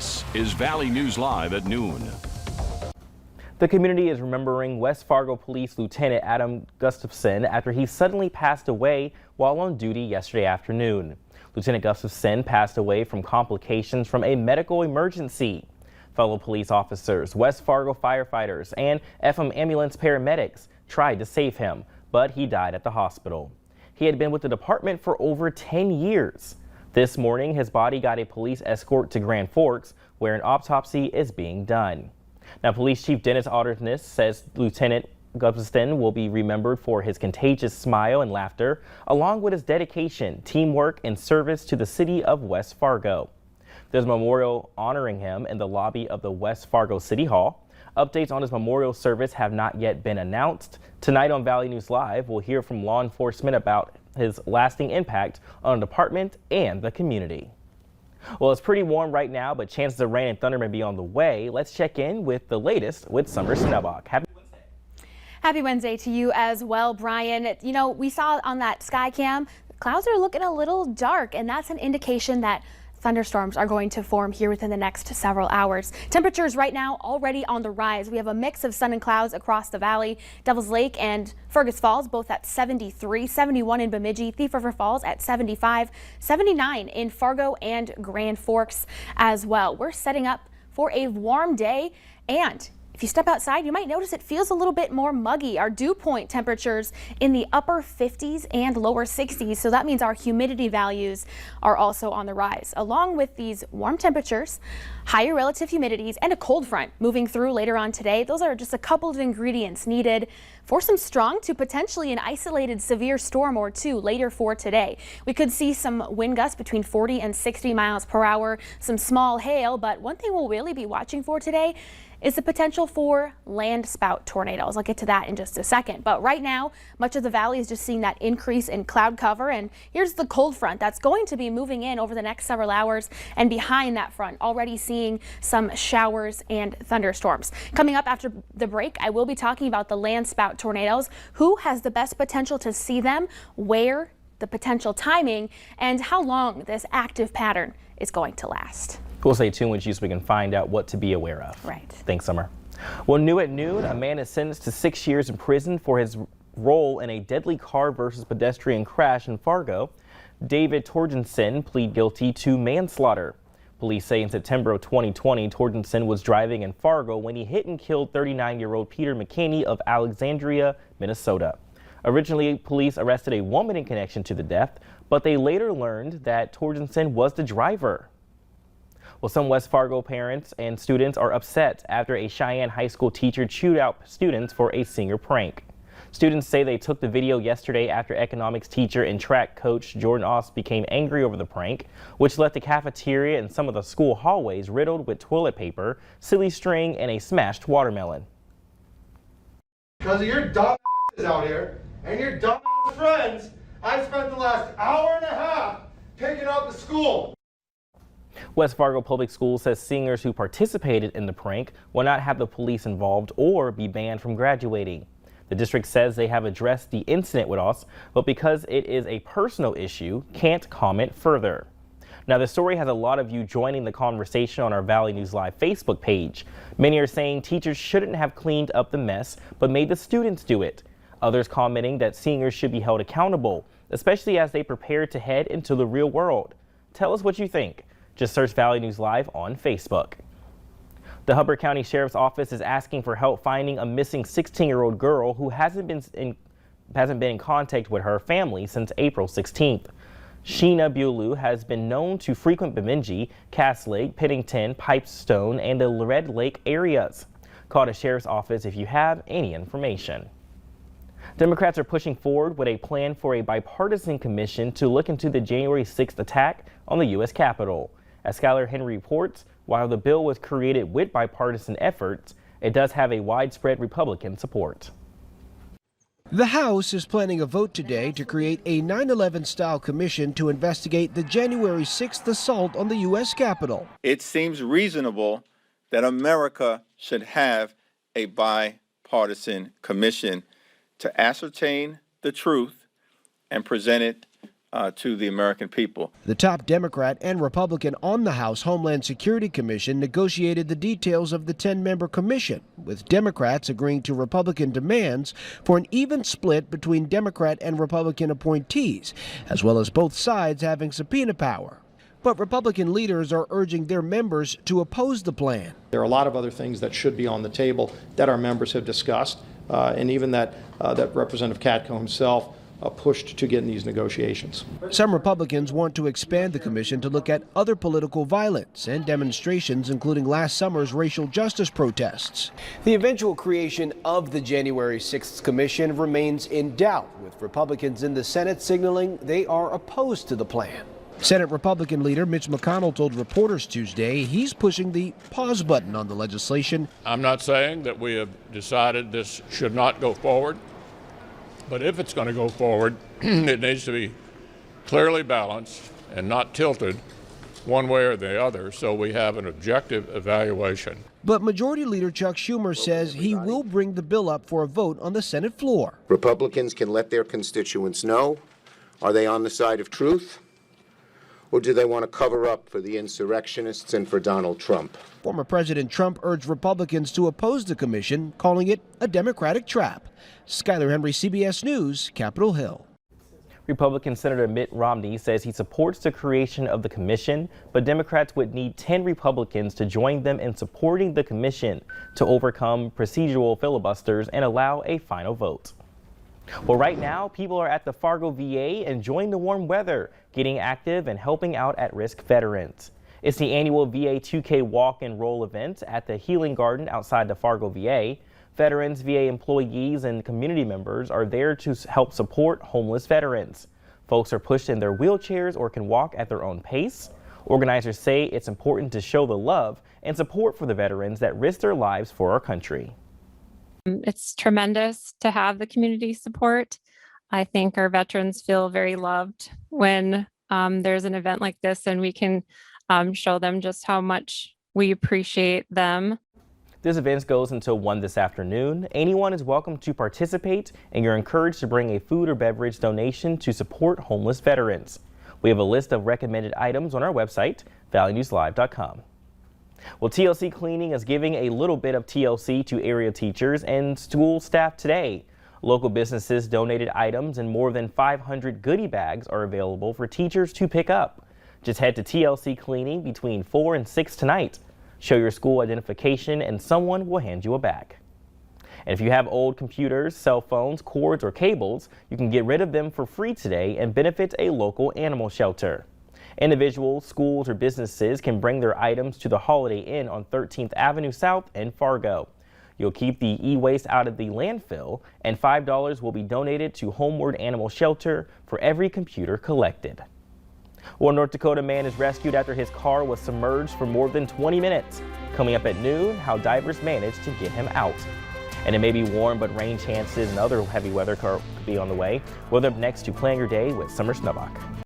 This is Valley News Live at noon. The community is remembering West Fargo Police Lieutenant Adam Gustafson after he suddenly passed away while on duty yesterday afternoon. Lieutenant Gustafson passed away from complications from a medical emergency. Fellow police officers, West Fargo firefighters, and FM ambulance paramedics tried to save him, but he died at the hospital. He had been with the department for over 10 years. This morning, his body got a police escort to Grand Forks, where an autopsy is being done. Now, Police Chief Dennis Alderness says Lieutenant Gustafson will be remembered for his contagious smile and laughter, along with his dedication, teamwork, and service to the city of West Fargo. There's a memorial honoring him in the lobby of the West Fargo City Hall. Updates on his memorial service have not yet been announced. Tonight on Valley News Live, we'll hear from law enforcement about his lasting impact on the department and the community. Well, it's pretty warm right now, but chances of rain and thunder may be on the way. Let's check in with the latest with Summer Snellbach. Happy Wednesday. Happy Wednesday to you as well, Brian. You know, we saw on that sky cam, clouds are looking a little dark, and that's an indication that thunderstorms are going to form here within the next several hours. Temperatures right now already on the rise. We have a mix of sun and clouds across the valley. Devils Lake and Fergus Falls both at 73, 71 in Bemidji, Thief River Falls at 75, 79 in Fargo and Grand Forks as well. We're setting up for a warm day, and if you step outside, you might notice it feels a little bit more muggy. Our dew point temperatures in the upper 50s and lower 60s, so that means our humidity values are also on the rise. Along with these warm temperatures, higher relative humidities, and a cold front moving through later on today, those are just a couple of ingredients needed for some strong to potentially an isolated severe storm or two later for today. We could see some wind gusts between 40 and 60 miles per hour, some small hail, but one thing we'll really be watching for today is the potential for land spout tornadoes. I'll get to that in just a second. But right now, much of the valley is just seeing that increase in cloud cover. And here's the cold front that's going to be moving in over the next several hours. And behind that front, already seeing some showers and thunderstorms. Coming up after the break, I will be talking about the land spout tornadoes, who has the best potential to see them, where, the potential timing, and how long this active pattern is going to last. We'll stay tuned with you so we can find out what to be aware of. Right. Thanks, Summer. Well, new at noon, a man is sentenced to 6 years in prison for his role in a deadly car versus pedestrian crash in Fargo. David Torgensen pleaded guilty to manslaughter. Police say in September of 2020, Torgensen was driving in Fargo when he hit and killed 39-year-old Peter McKinney of Alexandria, Minnesota. Originally, police arrested a woman in connection to the death, but they later learned that Torgensen was the driver. Well, some West Fargo parents and students are upset after a Cheyenne high school teacher chewed out students for a senior prank. Students say they took the video yesterday after economics teacher and track coach Jordan Oss became angry over the prank, which left the cafeteria and some of the school hallways riddled with toilet paper, silly string, and a smashed watermelon. Because of your dumb asses out here and your dumb ass friends, I spent the last hour and a half taking out the school. West Fargo Public Schools says singers who participated in the prank will not have the police involved or be banned from graduating. The district says they have addressed the incident with us, but because it is a personal issue, can't comment further. Now, the story has a lot of you joining the conversation on our Valley News Live Facebook page. Many are saying teachers shouldn't have cleaned up the mess, but made the students do it. Others commenting that singers should be held accountable, especially as they prepare to head into the real world. Tell us what you think. Just search Valley News Live on Facebook. The Hubbard County Sheriff's Office is asking for help finding a missing 16-year-old girl who hasn't been in contact with her family since April 16th. Sheena Bulu has been known to frequent Bemidji, Cass Lake, Pennington, Pipestone, and the Red Lake areas. Call the Sheriff's Office if you have any information. Democrats are pushing forward with a plan for a bipartisan commission to look into the January 6th attack on the U.S. Capitol. As Skylar Henry reports, while the bill was created with bipartisan efforts, it does have a widespread Republican support. The House is planning a vote today to create a 9/11-style commission to investigate the January 6th assault on the U.S. Capitol. It seems reasonable that America should have a bipartisan commission to ascertain the truth and present it to the American people. The top Democrat and Republican on the House Homeland Security Commission negotiated the details of the 10-member commission, with Democrats agreeing to Republican demands for an even split between Democrat and Republican appointees, as well as both sides having subpoena power. But Republican leaders are urging their members to oppose the plan. There are a lot of other things that should be on the table that our members have discussed, and even that Representative Katko himself pushed to get in these negotiations. Some Republicans want to expand the commission to look at other political violence and demonstrations, including last summer's racial justice protests. The eventual creation of the January 6th commission remains in doubt, with Republicans in the Senate signaling they are opposed to the plan. Senate Republican leader Mitch McConnell told reporters Tuesday he's pushing the pause button on the legislation. I'm not saying that we have decided this should not go forward, but if it's going to go forward, it needs to be clearly balanced and not tilted one way or the other, so we have an objective evaluation. But Majority Leader Chuck Schumer says he will bring the bill up for a vote on the Senate floor. Republicans can let their constituents know, are they on the side of truth? Or do they want to cover up for the insurrectionists and for Donald Trump? Former President Trump urged Republicans to oppose the commission, calling it a Democratic trap. Skyler Henry, CBS News, Capitol Hill. Republican Senator Mitt Romney says he supports the creation of the commission, but Democrats would need 10 Republicans to join them in supporting the commission to overcome procedural filibusters and allow a final vote. Well, right now, people are at the Fargo VA enjoying the warm weather, getting active and helping out at-risk veterans. It's the annual VA 2K Walk and Roll event at the Healing Garden outside the Fargo VA. Veterans, VA employees, and community members are there to help support homeless veterans. Folks are pushed in their wheelchairs or can walk at their own pace. Organizers say it's important to show the love and support for the veterans that risk their lives for our country. It's tremendous to have the community support. I think our veterans feel very loved when there's an event like this and we can show them just how much we appreciate them. This event goes until 1 this afternoon. Anyone is welcome to participate, and you're encouraged to bring a food or beverage donation to support homeless veterans. We have a list of recommended items on our website, valleynewslive.com. Well, TLC Cleaning is giving a little bit of TLC to area teachers and school staff today. Local businesses donated items and more than 500 goodie bags are available for teachers to pick up. Just head to TLC Cleaning between 4 and 6 tonight. Show your school identification and someone will hand you a bag. And if you have old computers, cell phones, cords, or cables, you can get rid of them for free today and benefit a local animal shelter. Individuals, schools, or businesses can bring their items to the Holiday Inn on 13th Avenue South in Fargo. You'll keep the e-waste out of the landfill, and $5 will be donated to Homeward Animal Shelter for every computer collected. Well, a North Dakota man is rescued after his car was submerged for more than 20 minutes. Coming up at noon, how divers managed to get him out. And it may be warm, but rain chances and other heavy weather could be on the way. Weather up next to plan your day with Summer Snowbach.